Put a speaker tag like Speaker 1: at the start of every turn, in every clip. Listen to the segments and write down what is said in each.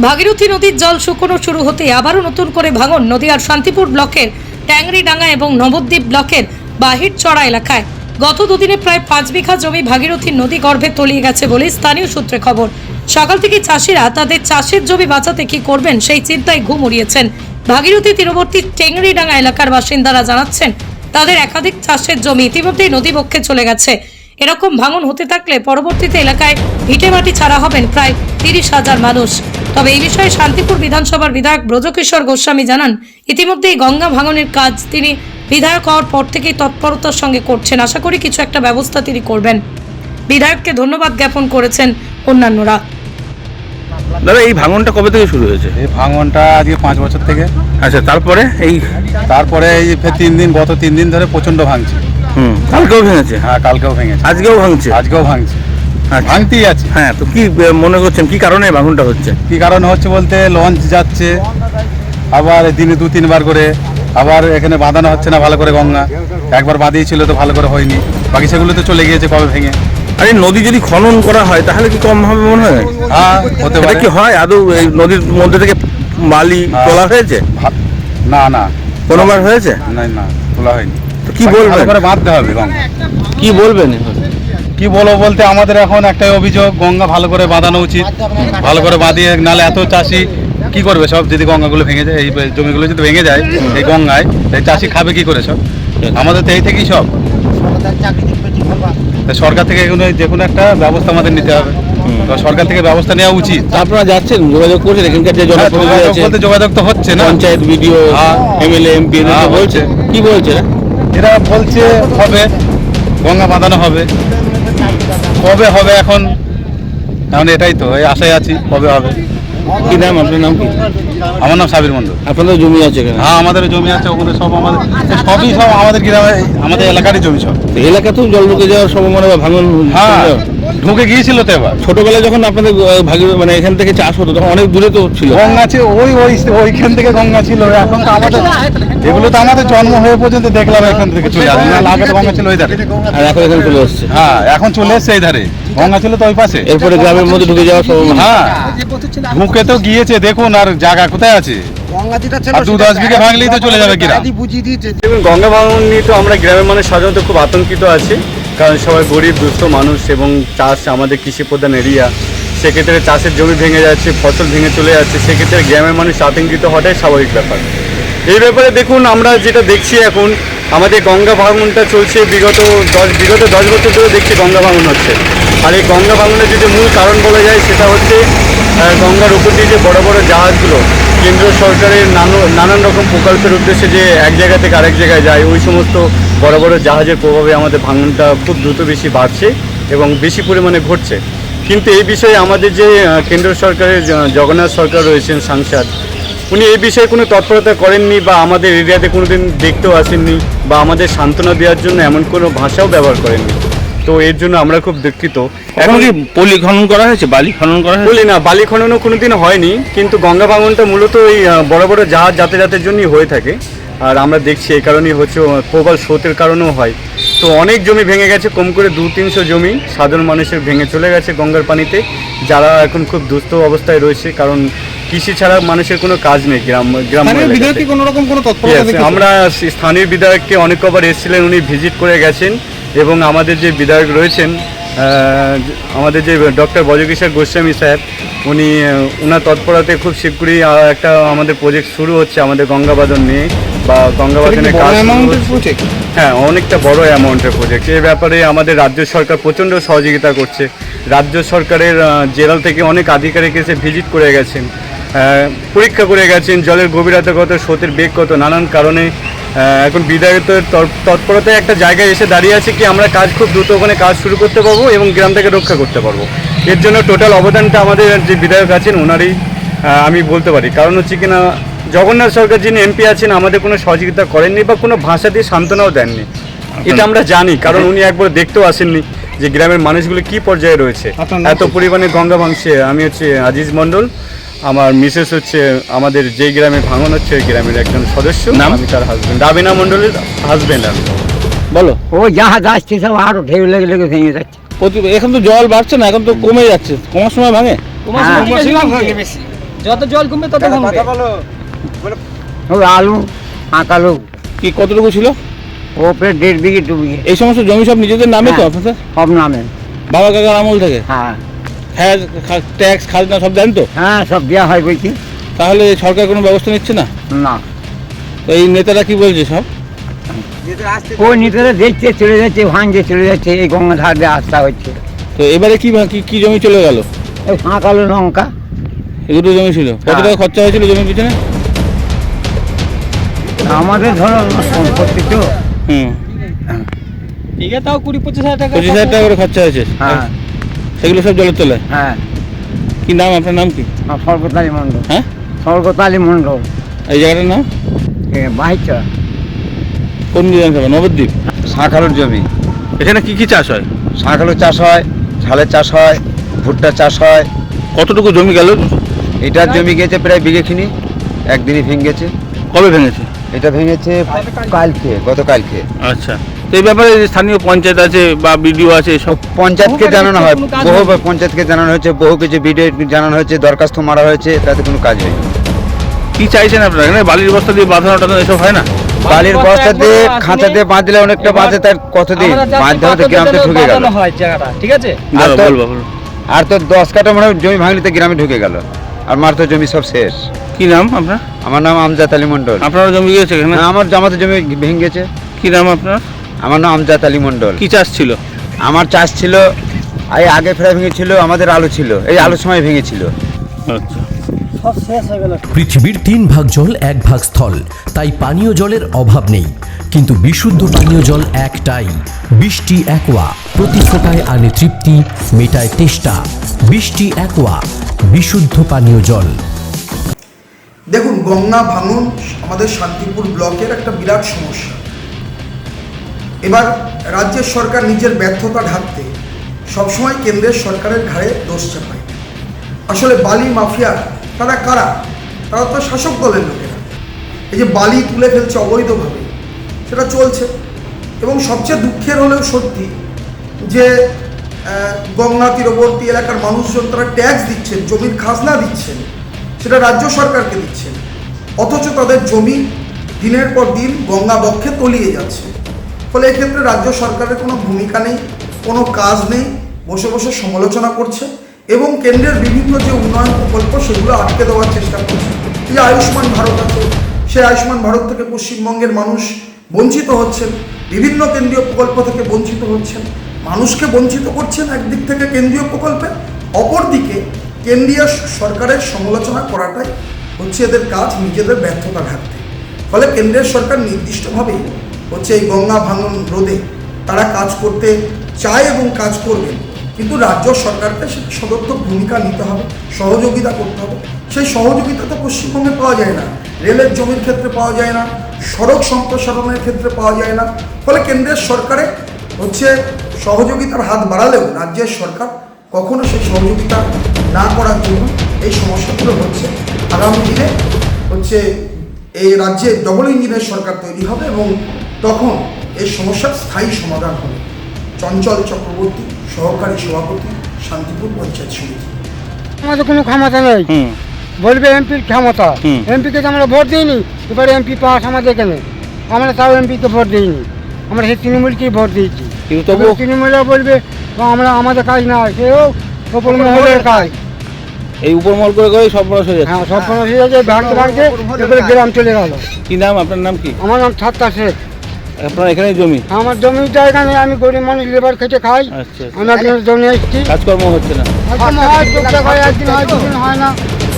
Speaker 1: ভাগীরথী নদীর জল শুকনো শুরু হতে আবারও নতুন করে ভাঙন নদীয়ার শান্তিপুর ব্লকের ট্যাংরিডাঙ্গা এবং নবদ্বীপ ব্লকের বাহিরচড়া এলাকায়। গত দুদিনে প্রায় 5 বিঘা জমি ভাগীরথী নদী গর্ভে তলিয়ে গেছে বলে স্থানীয় সূত্রে খবর। সকাল থেকে চাষিরা তাদের চাষের জমি বাঁচাতে কি করবেন সেই চিন্তায় ঘুম উড়িয়েছেন। ভাগীরথী তীরবর্তী ট্যাংরিডাঙ্গা এলাকার বাসিন্দারা জানাচ্ছেন তাদের একাধিক চাষের জমি ইতিমধ্যেই নদীবক্ষে চলে গেছে। এরকম ভাঙন হতে থাকলে পরবর্তীতে এলাকায় ভিটেমাটি ছাড়া হবেন প্রায় 30,000 মানুষ। তবে এই বিষয়ে শান্তিপুর বিধানসভার বিধায়ক ব্রজকিশোর গোস্বামী জানান ইতিমধ্যেই গঙ্গা ভাঙনের কাজ তিনি বিধায়ক হওয়ার পর থেকেই তৎপরতার সঙ্গে করছেন। আশা করি কিছু একটা ব্যবস্থা তিনি করবেন। বিধায়ককে ধন্যবাদ জ্ঞাপন করেছেন অন্যান্যরা।
Speaker 2: দাদা, এই ভাঙনটা কবে থেকে শুরু হয়েছে?
Speaker 3: এই ভাঙনটা আজকে 5 বছর থেকে।
Speaker 2: আচ্ছা, তারপরে এই
Speaker 3: ফের 3 দিন, গত 3 দিন ধরে প্রচন্ড ভাঙছে।
Speaker 2: কালকেও ভেঙেছে?
Speaker 3: হ্যাঁ, কালকেও ভেঙেছে,
Speaker 2: আজকেও ভাঙছে?
Speaker 3: আজকেও ভাঙছে, ভাঙতেই আছে।
Speaker 2: হ্যাঁ, তো কি মনে করছেন কি কারণে ভাঙনটা হচ্ছে?
Speaker 3: কি কারণে হচ্ছে বলতে লঞ্চ যাচ্ছে, আবার দিনে 2-3 বার করে, আবার এখানে বাঁধানো হচ্ছে না ভালো করে। গঙ্গা একবার বাঁধিয়েছিল তো ভালো করে হয়নি, বাকি সেগুলো তো চলে গিয়েছে কবে ভেঙে।
Speaker 2: আর এই নদী যদি খনন করা হয় তাহলে কি কম হবে মনে হয়?
Speaker 3: হ্যাঁ, হতে পারে।
Speaker 2: কি হয় আদৌ এই নদীর মধ্যে থেকে বালি তোলা হয়েছে?
Speaker 3: না না,
Speaker 2: কোনোবার হয়েছে?
Speaker 3: না না, তোলা হয়নি।
Speaker 2: তো কি বলবেন?
Speaker 3: করে বাঁধতে হবে গঙ্গা।
Speaker 2: কি বলবেন?
Speaker 3: কি বলবো বলতে আমাদের এখন একটাই অভিযোগ, গঙ্গা ভালো করে বাঁধানো উচিত। ভালো করে বাঁধিয়ে, নাহলে এত চাষি কি করবে সব, যদি গঙ্গাগুলো ভেঙে যায়, এই জমিগুলো যদি ভেঙে যায় এই গঙ্গায়, এই চাষি খাবে কি করে সব? আমাদের তো এই থেকেই সব। সরকার থেকে যে কোনো একটা ব্যবস্থা আমাদের নিতে হবে। তো সরকার থেকে ব্যবস্থা নেওয়া উচিত।
Speaker 2: আপনারা যাচ্ছেন, যোগাযোগ করছেন? এখানকার যে জনপ্রতিনিধি আছে,
Speaker 3: যোগাযোগ তো হচ্ছে না,
Speaker 2: পঞ্চায়েত, বিডিও, এমএলএ, এমপি বলছে। কি বলছে
Speaker 3: এরা? বলছে হবে, গঙ্গা বাঁধানো হবে। কবে হবে এখন এটাই তো এই আশায় আছি, কবে হবে।
Speaker 2: কি নাম? আপনার নাম কি?
Speaker 3: আমার নাম সাবির মন্ডল।
Speaker 2: আপনাদের জমি আছে এখানে?
Speaker 3: হ্যাঁ, আমাদের জমি আছে, ওখানে সব আমাদের, সব আমাদের গ্রামে, আমাদের এলাকারই জমি সব।
Speaker 2: এলাকাতেও জল ঢুকে যাওয়ার সম্ভাবনা বা ভাঙন?
Speaker 3: হ্যাঁ, ঢুকে গিয়েছিল তো। এবার
Speaker 2: ছোটবেলায় যখন আপনাদের মানে এখান থেকে চাষ হতো তখন অনেক দূরে তো ছিল
Speaker 3: গঙ্গা, ছিল ওইখান থেকে গঙ্গা ছিল। এখন তো আমাদের এগুলো তো আমাদের জন্ম হয়ে পর্যন্ত দেখলাম এখান থেকে চলে আসে। আগে তো গঙ্গা ছিল ওই ধারে,
Speaker 2: আর এখন এখানে চলে আসছে।
Speaker 3: হ্যাঁ, এখন চলে এসছে এই ধারে, গঙ্গা ছিল তো ওই পাশে।
Speaker 2: এরপরে গ্রামের মধ্যে ঢুকে যাওয়ার সম্ভাবনা?
Speaker 3: হ্যাঁ, ঢুকে তো গিয়েছে। দেখুন আর জায়গা কোথায় আছে? আর 2-10 বিঘা ভাঙলেই তো চলে যাবে গ্রাম।
Speaker 4: গঙ্গা ভাঙন নিয়ে তো আমরা গ্রামের মানুষ সাধারণত খুব আতঙ্কিত আছি, কারণ সবাই গরিব দুস্থ মানুষ এবং চাষ আমাদের কৃষি প্রধান এরিয়া। সেক্ষেত্রে চাষের জমি ভেঙে যাচ্ছে, ফসল ভেঙে চলে যাচ্ছে, সেক্ষেত্রে গ্রামের মানুষ আতঙ্কিত হওয়াটাই স্বাভাবিক ব্যাপার। এই ব্যাপারে দেখুন, আমরা যেটা দেখছি এখন আমাদের গঙ্গা ভাঙনটা চলছে বিগত 10 বছর ধরে দেখছি গঙ্গা ভাঙন হচ্ছে। আর এই গঙ্গা ভাঙনের যদি মূল কারণ বলা যায় সেটা হচ্ছে গঙ্গার উপর দিয়ে যে বড় বড় জাহাজগুলো কেন্দ্র সরকারের নানান রকম প্রকল্পের উদ্দেশ্যে যে এক জায়গা থেকে আরেক জায়গায় যায়, ওই সমস্ত বড় বড় জাহাজের প্রভাবে আমাদের ভাঙনটা খুব দ্রুত বেশি বাড়ছে এবং বেশি পরিমাণে ঘটছে। কিন্তু এই বিষয়ে আমাদের যে কেন্দ্র সরকারের জগন্নাথ সরকার রয়েছেন সাংসদ, উনি এই বিষয়ে কোনো তৎপরতা করেননি বা আমাদের এরিয়াতে কোনোদিন দেখতেও আসেননি বা আমাদের সান্ত্বনা দেওয়ার জন্য এমন কোনো ভাষাও ব্যবহার করেননি। তো এর জন্য আমরা খুব দুঃখিত।
Speaker 2: এখন কি পলি খনন করা হয়েছে, বালি খনন করা হয়েছে?
Speaker 4: বলি না, বালি খননও কোনোদিন হয়নি, কিন্তু গঙ্গা ভাঙনটা মূলত ওই বড় বড় জাহাজ যাতায়াতের জন্যই হয়ে থাকে। আর আমরা দেখছি এই কারণেই হচ্ছে, প্রবল স্রোতের কারণেও হয়। তো অনেক জমি ভেঙে গেছে, কম করে 200-300 জমি সাধারণ মানুষের ভেঙে চলে গেছে গঙ্গার পানিতে, যারা এখন খুব দুস্থ অবস্থায় রয়েছে, কারণ কৃষি ছাড়া মানুষের কোনো কাজ নেই গ্রাম। আমরা স্থানীয় বিধায়ককে অনেক কবার এসেছিলেন, উনি ভিজিট করে গেছেন এবং আমাদের যে বিধায়ক রয়েছেন, আমাদের যে ডক্টর ব্রজকিশোর গোস্বামী স্যার, উনি ওনার তৎপরতায় খুব শীঘ্রই একটা আমাদের প্রজেক্ট শুরু হচ্ছে আমাদের গঙ্গা বাঁধন নিয়ে বা গঙ্গা বাঁধনের কাজ। হ্যাঁ, অনেকটা বড় অ্যামাউন্টের প্রজেক্ট। এই ব্যাপারে আমাদের রাজ্য সরকার প্রচণ্ড সহযোগিতা করছে। রাজ্য সরকারের জেলা থেকে অনেক আধিকারিক এসে ভিজিট করে গেছেন, পরীক্ষা করে গেছেন জলের গভীরতা কত, স্রোতের বেগ কত, নানান কারণে এখন বিধায়কের তৎপরতায় একটা জায়গায় এসে দাঁড়িয়ে আছে কি আমরা কাজ খুব দ্রুত ওখানে কাজ শুরু করতে পারবো এবং গ্রামটাকে রক্ষা করতে পারবো। এর জন্য টোটাল অবদানটা আমাদের যে বিধায়ক আছেন ওনারই আমি বলতে পারি। কারণ হচ্ছে কিনা জগন্নাথ সরকার যিনি এমপি আছেন আমাদের কোনো সহযোগিতা করেননি বা কোনো ভাষা দিয়ে সান্ত্বনাও দেননি, এটা আমরা জানি, কারণ উনি একবার দেখতেও আসেননি যে গ্রামের মানুষগুলো কি পর্যায়ে রয়েছে এত পরিমাণে গঙ্গা ভাঙছে। আমি হচ্ছে আজিজ মণ্ডল, আমার মিসেস হচ্ছে আমাদের যেই গ্রামে ভাঙন হচ্ছে ওই গ্রামের একজন সদস্য, আমি তার হাজবেন্ড, রাবিনা মণ্ডলের হাজবেন্ড। আমি
Speaker 2: বলো,
Speaker 5: ও জাহাজ আসছে সব আরো ঢেউ লেগে লেগে ভেঙে যাচ্ছে।
Speaker 2: এখন তো জল বাড়ছে না, এখন তো কমে যাচ্ছে, কমার সময় ভাঙে?
Speaker 6: যত জল কমবে তত কমবে।
Speaker 5: ওই আলু আঁকালু
Speaker 2: কি কতটুকু ছিল?
Speaker 5: ও প্রায় 1.5 বিঘে 2 বিঘে
Speaker 2: এই সমস্ত জমি সব নিজেদের নামে তো
Speaker 5: হ্যাঁ।
Speaker 2: আপনাদের?
Speaker 5: সব নামে।
Speaker 2: বাবা কাকার আমল থেকে
Speaker 5: হ্যাঁ
Speaker 2: ট্যাক্স খাজনা সব দেন তো?
Speaker 5: হ্যাঁ সব দেওয়া হয় বলছি।
Speaker 2: তাহলে সরকার কোনো ব্যবস্থা নিচ্ছে না?
Speaker 5: না
Speaker 2: তো এই নেতারা কি বলছে সব?
Speaker 5: ওই নেতারা দেখছে চলে যাচ্ছে, ভাঙছে চলে যাচ্ছে, এই গঙ্গা ধার দিয়ে আস্থা হচ্ছে।
Speaker 2: তো এবারে কি জমি চলে গেল?
Speaker 5: এই আঁকালু লঙ্কা
Speaker 2: এই দুটো জমি ছিল, কত টাকা খরচা হয়েছিল জমির পিছনে?
Speaker 5: আমাদের ধরো সম্পত্তি তো।
Speaker 2: হুম,
Speaker 6: ঠিক আছে, তাও 20-25 হাজার টাকা।
Speaker 2: 25,000 টাকা করে খরচা হয়েছে।
Speaker 5: হ্যাঁ
Speaker 2: সেগুলো সব জলের তলায়।
Speaker 5: হ্যাঁ
Speaker 2: কি নাম, আপনার নাম কি?
Speaker 5: স্বর্গতালী মণ্ডল।
Speaker 2: হ্যাঁ,
Speaker 5: স্বর্গতালী মণ্ডল
Speaker 2: এই জায়গাটার নাম
Speaker 5: বাহিচা।
Speaker 2: কোন বিধানসভা? নবদ্বীপ।
Speaker 3: শাঁখ আলুর জমি,
Speaker 2: এখানে কি কি চাষ হয়?
Speaker 3: শাঁখ আলু চাষ হয়, ঝালের চাষ হয়, ভুট্টা চাষ হয়।
Speaker 2: কতটুকু জমি গেল?
Speaker 3: এটার জমি গেছে প্রায় বিঘেখানি, একদিনই ভেঙে গেছে।
Speaker 2: কবে ভেঙেছে?
Speaker 3: এটা ভেঙেছে গতকালকে।
Speaker 2: আচ্ছা, তো এই ব্যাপারে যে স্থানীয় পঞ্চায়েত আছে বা বিডিও আছে সব?
Speaker 3: পঞ্চায়েতকে জানানো হয়, বহু পঞ্চায়েতকে জানানো হয়েছে, বহু কিছু ভিডিও জানানো হয়েছে, দরখাস্ত মারা হয়েছে, তাতে কোনো কাজ হয়নি।
Speaker 2: কি চাইছেন আপনারা? এখানে বালির বস্তা দিয়ে বাঁধানো টাধানো এসব হয় না?
Speaker 3: বালির বস্তা দিয়ে খাঁচা দিয়ে বাঁধলে অনেকটা বাঁধে, তার কতদিন বাঁধতে হতে গ্রামে ঢুকে গেল।
Speaker 6: হয় জায়গাটা, ঠিক আছে।
Speaker 3: আর তো-
Speaker 2: বলবো।
Speaker 3: আর তো 10 কাঠা মানে জমি ভাঙলিতে গ্রামে ঢুকে গেল, আর মার তো জমি সব শেষ।
Speaker 2: কি নাম আপনার?
Speaker 3: আমার নাম আমজাদ আলী মণ্ডল।
Speaker 2: আপনারা জমি গিয়েছে এখানে?
Speaker 3: হ্যাঁ, আমার জামাতে জমি ভেঙে গেছে।
Speaker 2: কি নাম আপনার?
Speaker 3: আমার নাম আমজাদ আলী মণ্ডল।
Speaker 2: কি চাষ ছিল?
Speaker 3: আমার চাষ ছিল, এই আগে ফেরা ভেঙেছিল, আমাদের আলু ছিল, এই আলুর সময় ভেঙেছিল।
Speaker 2: আচ্ছা,
Speaker 7: পৃথিবীর 3 ভাগ জল 1 ভাগ স্থল, তাই পানীয় জলের অভাব নেই। কিন্তু বিশুদ্ধ পানীয় জল একটাই, বৃষ্টি অ্যাকোয়া। প্রতি ফোঁটায় আনে তৃপ্তি, মেটায় তেষ্টা। বৃষ্টি অ্যাকোয়া, বিশুদ্ধ পানীয় জল।
Speaker 8: দেখুন, গঙ্গা ভাঙন আমাদের শান্তিপুর ব্লকের একটা বিরাট সমস্যা। এবার রাজ্যের সরকার নিজের ব্যর্থতা ঢাকতে সবসময় কেন্দ্রের সরকারের ঘাড়ে দোষ চাপায়। আসলে বালি মাফিয়া তারা কারা? তারা তো শাসক দলের লোকেরা। এই যে বালি তুলে ফেলছে অবৈধভাবে, সেটা চলছে। এবং সবচেয়ে দুঃখের হলেও সত্যি যে গঙ্গা তীরবর্তী এলাকার মানুষজন তারা ট্যাক্স দিচ্ছেন, জমির খাজনা দিচ্ছেন, সেটা রাজ্য সরকারকে দিচ্ছেন, অথচ তাদের জমি দিনের পর দিন গঙ্গা বক্ষে তলিয়ে যাচ্ছে। ফলে এক্ষেত্রে রাজ্য সরকারের কোনো ভূমিকা নেই, কোনো কাজ নেই, বসে বসে সমালোচনা করছে এবং কেন্দ্রের বিভিন্ন যে উন্নয়ন প্রকল্প সেগুলো আটকে দেওয়ার চেষ্টা করছে। এই যে আয়ুষ্মান ভারত আছে, সেই আয়ুষ্মান ভারত থেকে পশ্চিমবঙ্গের মানুষ বঞ্চিত হচ্ছেন, বিভিন্ন কেন্দ্রীয় প্রকল্প থেকে বঞ্চিত হচ্ছেন। মানুষকে বঞ্চিত করছেন একদিক থেকে কেন্দ্রীয় প্রকল্পে, অপরদিকে কেন্দ্রীয় সরকারের সমালোচনা করাটাই হচ্ছে এদের কাজ, নিজেদের ব্যর্থতা ঢাকতে। ফলে কেন্দ্রের সরকার নির্দিষ্টভাবেই হচ্ছে এই গঙ্গা ভাঙন রোধে তারা কাজ করতে চায় এবং কাজ করবেন, কিন্তু রাজ্য সরকারকে সেটা সদর্থক ভূমিকা নিতে হবে, সহযোগিতা করতে হবে। সেই সহযোগিতা তো পশ্চিমবঙ্গে পাওয়া যায় না, রেলের জমির ক্ষেত্রে পাওয়া যায় না, সড়ক সম্প্রসারণের ক্ষেত্রে পাওয়া যায় না। ফলে কেন্দ্রের সরকারে হচ্ছে সহযোগিতার হাত বাড়ালেও রাজ্যের সরকার কখনো সেই সহযোগিতা না করার জন্য এই সমস্যাগুলো হচ্ছে। আগামী দিনে হচ্ছে এই রাজ্যে ডবল ইঞ্জিনের সরকার তৈরি হবে এবং তখন এই সমস্যার স্থায়ী সমাধান হবে। চঞ্চল চক্রবর্তী, সহকারী সভাপতি, শান্তিপুর পঞ্চায়েত সমিতি।
Speaker 9: আমাদের কোনো ক্ষমতা নেই, বলবে এমপির ক্ষমতা। এমপিকে তো আমরা ভোট দিইনি, এবারে এমপি পাস আমাদের এখানে, আমরা তাও এমপিকে ভোট দিইনি, আমরা সেই তৃণমূলকেই ভোট দিয়েছি।
Speaker 2: কিন্তু তবুও
Speaker 9: তৃণমূলরা বলবে আমরা আমাদের কাজ না, সেও ওপর মহলের কাজ।
Speaker 2: এই উপরমহল করে সব বড় হয়ে যাচ্ছে।
Speaker 9: হ্যাঁ, সব সময় হয়ে যাচ্ছে, ভাঙতে ভাঙতে এবারে গ্রাম চলে গেল।
Speaker 2: কি নাম, আপনার নাম কি?
Speaker 9: আমার নাম ছাত্তা শেখ।
Speaker 2: আপনার এখানে জমি?
Speaker 9: আমার জমি জায়গা নেই, আমি গরিব মানুষ, লেবার খেটে খাই।
Speaker 2: আচ্ছা,
Speaker 9: আমি আপনার জমি এসেছি,
Speaker 2: কাজকর্ম হচ্ছে না?
Speaker 9: একদম হয়, টুকটাক হয়, একদিন হয়, দুদিন হয় না,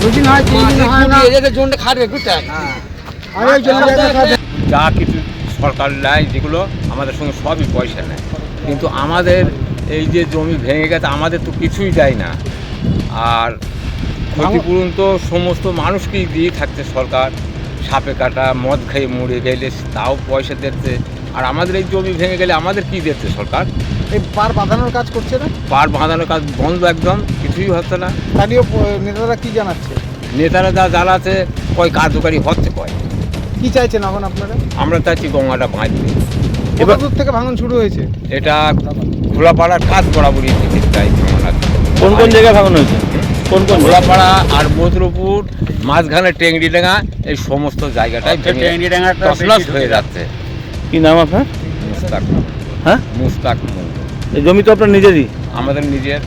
Speaker 9: দুদিন হয়, 3 দিন হয় না। আর এই জন্য
Speaker 10: যা কিছু সরকার নেয় যেগুলো আমাদের সঙ্গে সবই পয়সা নেয়, কিন্তু আমাদের এই যে জমি ভেঙে গেছে আমাদের তো কিছুই দেয় না। আর ক্ষতিপূরণ তো সমস্ত মানুষকেই দিয়ে থাকছে সরকার। সাপে কাটা, মদ খেয়ে মরে গেলে তাও পয়সা দিচ্ছে, আর আমাদের এই জমি ভেঙে গেলে আমাদের কি দিচ্ছে সরকার?
Speaker 6: এই পার বাঁধানোর কাজ করছে না,
Speaker 10: পার বাঁধানোর কাজ বন্ধ, একদম কিছুই হচ্ছে না।
Speaker 6: স্থানীয় নেতারা কি জানাচ্ছে?
Speaker 10: নেতারা যা জ্বালাচ্ছে কয় কার্যকারী হচ্ছে কয়।
Speaker 6: কি চাইছেন এখন আপনারা?
Speaker 10: আমরা চাইছি গঙ্গাটা বাঁধবে।
Speaker 6: কত দূর থেকে ভাঙন শুরু হয়েছে?
Speaker 10: এটা খোলাপাড়ার কাজ বরাবরই থেকে চাই।
Speaker 2: কোন কোন জায়গায় ভাঙন হয়েছে? কোন কোন
Speaker 10: ভোলাপাড়া আর মধুরপুর, মাঝখানে টেংরিডাঙ্গা, এই সমস্ত জায়গাটাই তছনছ হয়ে যাচ্ছে।
Speaker 2: কি নাম আপনার?
Speaker 10: মুস্তাক,
Speaker 2: হ্যাঁ
Speaker 10: মুস্তাক মন্ডল।
Speaker 2: এই জমি তো আপনার নিজেরই?
Speaker 10: আমাদের নিজের,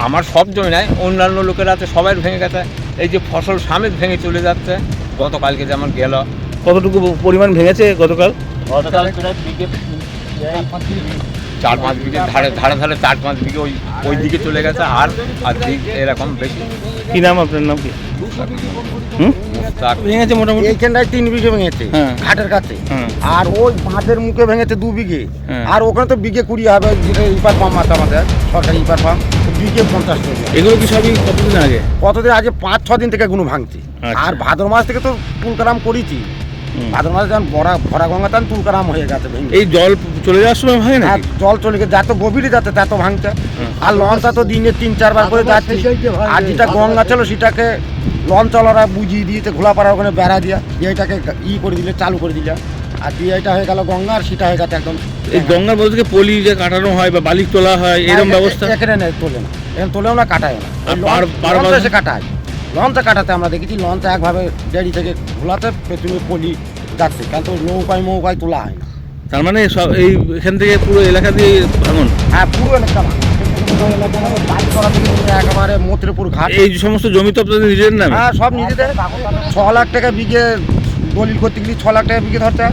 Speaker 10: আমার সব জমি নাই, অন্যান্য লোকের আছে, সবাই ভেঙে গেছে। এই যে ফসল সামেত ভেঙে চলে যাচ্ছে। গতকালকে যেমন গেল,
Speaker 2: কতটুকু পরিমাণ ভেঙেছে গতকাল?
Speaker 10: 4-5 বিঘে ধারে 4-5 বিঘে ওই দিকে চলে গেছে। আর দিক এরকম বেশি।
Speaker 2: কি নাম আপনার? নাম কি?
Speaker 10: মুস্তাক।
Speaker 2: ভেঙেছে মোটামুটি
Speaker 9: এইখানটায় 3 বিঘে ভেঙেছে
Speaker 2: হ্যাঁ।
Speaker 9: ঘাটের কাছে,
Speaker 2: হ্যাঁ।
Speaker 9: আর ওই বাঁধের মুখে ভেঙেছে 2 বিঘে,
Speaker 2: হ্যাঁ।
Speaker 9: আর ওখানে তো বিঘে 20 হবে, যেটা ইপার পাম্প আছে আমাদের সরকারি ইপার পাম্প, বিঘে 50 টাকা।
Speaker 2: এগুলো কি সবই কতদিন আগে?
Speaker 9: কতদিন আগে? 5-6 দিন থেকে এগুলো ভাঙছি।
Speaker 2: আচ্ছা।
Speaker 9: আর ভাদ্র মাস থেকে তো তুলকারাম করেছি। ভাদ্র মাসে যখন ভরা গঙ্গা তখন তুলকারাম হয়ে গেছে ভেঙে।
Speaker 2: এই জল চলে যাওয়ার সময় ভাঙে না?
Speaker 9: হ্যাঁ, জল চলে গেছে, যত গভীরে যাচ্ছে তত ভাঙছে। আর লঞ্চটা তো দিনে 3-4 বার করে যাচ্ছে। আর যেটা গঙ্গা ছিল সেটাকে লঞ্চ চালরা বুঝিয়ে দিয়েছে, ঘোলাপাড়া ওখানে বেড়া দিয়া এইটাকে করে দিলে, চালু করে দিলে। আর দিয়ে এটা হয়ে গেল গঙ্গা, আর সেটা হয়ে গেছে একদম।
Speaker 2: এই গঙ্গার মধ্যে থেকে পলি যে কাটানো হয় বা বালি তোলা হয়, এরকম ব্যবস্থা
Speaker 9: এখানে নেই, তোলে না, এখানে তোলেও না, কাটায় না।
Speaker 2: আর
Speaker 9: লঞ্চ এসে কাটায়, লঞ্চে কাটাতে আমরা দেখেছি। লঞ্চে একভাবে ডেরি থেকে ঘোলাতে পেছনে পলি যাচ্ছে, কেন তো নৌকায় তোলা হয় না।
Speaker 2: তার মানে সব এই এখান থেকে পুরো এলাকা দিয়ে ভাঙন?
Speaker 9: হ্যাঁ, পুরো এলাকা একেবারে মন্ত্রীপুর ঘাট।
Speaker 2: এই সমস্ত জমি তো আপনাদের নিজের নামে?
Speaker 9: হ্যাঁ, সব নিজেদের। 6 লাখ টাকা বিঘে দলিল করতে গেলে 6 লাখ টাকা বিঘে ধরছে।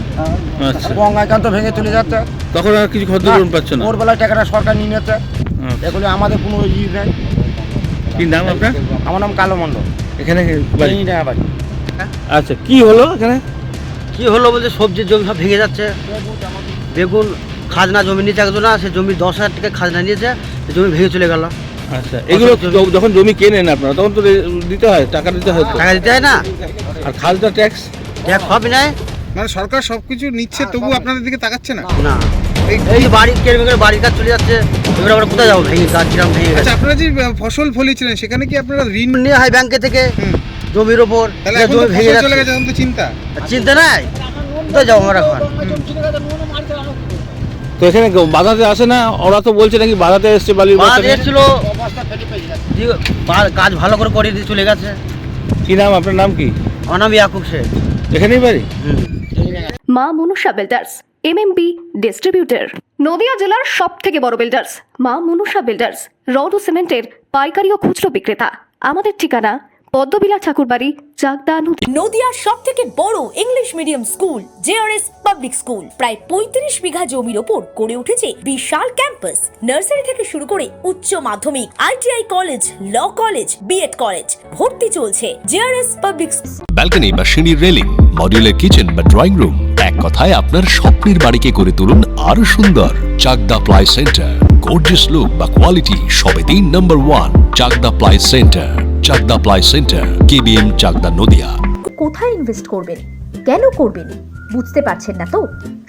Speaker 2: আচ্ছা।
Speaker 9: গঙ্গায় কান্ত ভেঙে চলে যাচ্ছে,
Speaker 2: তখন আর কিছু ক্ষতিপূরণ পাচ্ছে না?
Speaker 9: ওর বেলায় টাকাটা সরকার নিয়ে নিচ্ছে। এগুলো আমাদের কোনো ই নেই।
Speaker 2: কি নাম আপনার?
Speaker 9: আমার নাম কালো মণ্ডল।
Speaker 2: এখানে বাড়ি?
Speaker 9: এই না বাড়ি।
Speaker 2: আচ্ছা, কি হলো এখানে?
Speaker 5: কি হলো বলতে সবজির জমি সব ভেঙে যাচ্ছে। বেগুন খাজনা জমি নিয়েছে একজন, সে জমি 10,000 টাকা খাজনা নিয়েছে, সে জমি ভেঙে চলে গেল।
Speaker 2: আচ্ছা, এগুলো যখন জমি কেনেন আপনারা তখন তো দিতে হয়, টাকা দিতে হয় তো?
Speaker 5: টাকা দিতে হয় না?
Speaker 2: আর খাজনা ট্যাক্স
Speaker 5: সবই নেয়
Speaker 6: মানে সরকার সবকিছু নিচ্ছে, তবু আপনাদের দিকে তাকাচ্ছে না।
Speaker 5: না। এই যে বাড়ি কেড়ে বাড়ির কাজ চলে যাচ্ছে, এবার আমরা কোথায় যাবো? ভেঙে গাছ কিরম ভেঙে গেছে।
Speaker 6: আচ্ছা, আপনারা যে ফসল ফলিয়েছিলেন সেখানে কি আপনারা ঋণ
Speaker 5: নেওয়া হয় ব্যাংকে থেকে জমির ওপর,
Speaker 6: তাহলে এখন তো
Speaker 5: জমি ভেঙে
Speaker 6: ফসল চলে
Speaker 5: যাচ্ছে,
Speaker 6: গেছে, এখন তো চিন্তা।
Speaker 5: চিন্তা নাই, কোথায় যাবো আমরা এখন?
Speaker 2: তো এখানে বাধাতে আসে না? ওরা তো বলছে নাকি বাধাতে এসছে, বালির বস্তা নিয়ে।
Speaker 5: এসেছিল, কাজ ভালো করে করে দিয়ে চলে গেছে।
Speaker 2: কি নাম আপনার? নাম কি?
Speaker 5: আমার নাম ইয়াকুব শেখ।
Speaker 2: এখানেই বাড়ি?
Speaker 11: মা Manusha builders, MMB distributor, Nadia জেলার সব থেকে বড় বিল্ডার্স। মা মনুষা বিল্ডার্স, রড ও সিমেন্টের পাইকারি ও খুচরো বিক্রেতা। আমাদের ঠিকানা পদ্মবিলা ঠাকুরবাড়ি, চাকদা,
Speaker 12: নদিয়ার সব থেকে বড় English medium school JRS public school. প্রায় 35 বিঘা জমির ওপর গড়ে উঠেছে বিশাল ক্যাম্পাস। নার্সারি থেকে শুরু করে উচ্চ মাধ্যমিক, ITI college, law college, BEd college, ভর্তি চলছে জেআরএস পাবলিক।
Speaker 7: ব্যালকনি বা সিঁড়ির রেলিং, মডিউলার কিচেন বা ড্রয়িং রুম, এক কথায় আপনার স্বপ্নের বাড়িকে করে তুলুন আরো সুন্দর। Chakdah ply centre, gorgeous look বা কোয়ালিটি সবে 3 নম্বর 1 Chakdah ply centre. Chakdah ply centre, KBM, Chakdah, Nadia.
Speaker 11: কোথায় ইনভেস্ট করবেন, কেন করবেন বুঝতে পারছেন না তো?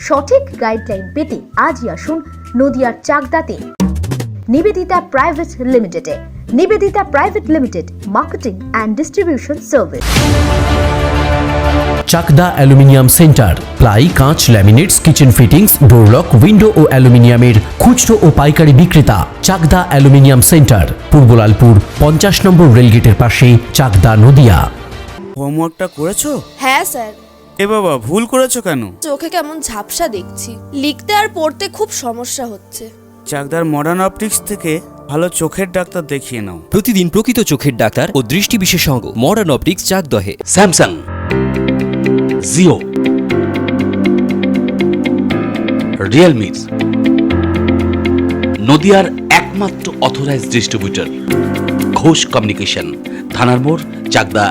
Speaker 11: সঠিক গাইডলাইন পেতে আজই আসুন নদিয়ার চাকদাতে নিবেদিতা প্রাইভেট লিমিটেডে। Nivedita private limited, marketing and distribution service.
Speaker 7: Chakdah aluminium centre, ply, কাঁচ, laminates, kitchen fittings, door lock, window ও অ্যালুমিনিয়ামের খুচরো ও পাইকারি বিক্রেতা। চাকদা অ্যালুমিনিয়াম সেন্টার, পূর্ব লালপুর 50 নম্বর রেলগেটের পাশে, চাকদা, নদিয়া।
Speaker 13: হোমওয়ার্কটা করেছো?
Speaker 12: হ্যাঁ স্যার।
Speaker 13: এ বাবা, ভুল করেছো কেন?
Speaker 12: চোখে কেমন ঝাপসা দেখছি, লিখতে আর পড়তে খুব সমস্যা হচ্ছে।
Speaker 13: চাকদার মডার্ন অপটিক্স থেকে ভালো চোখের ডাক্তার দেখিয়ে নাও।
Speaker 7: প্রতিদিন প্রকৃত চোখের ডাক্তার ও দৃষ্টি বিশেষজ্ঞ মডার্ন অপটিক্স, চাকদহে।
Speaker 14: স্যামসাং, জিও, রিয়েলমি, নদিয়ার একমাত্র অথরাইজড ডিস্ট্রিবিউটর ঘোষ কমিউনিকেশন, থানার মোড়, চাকদা।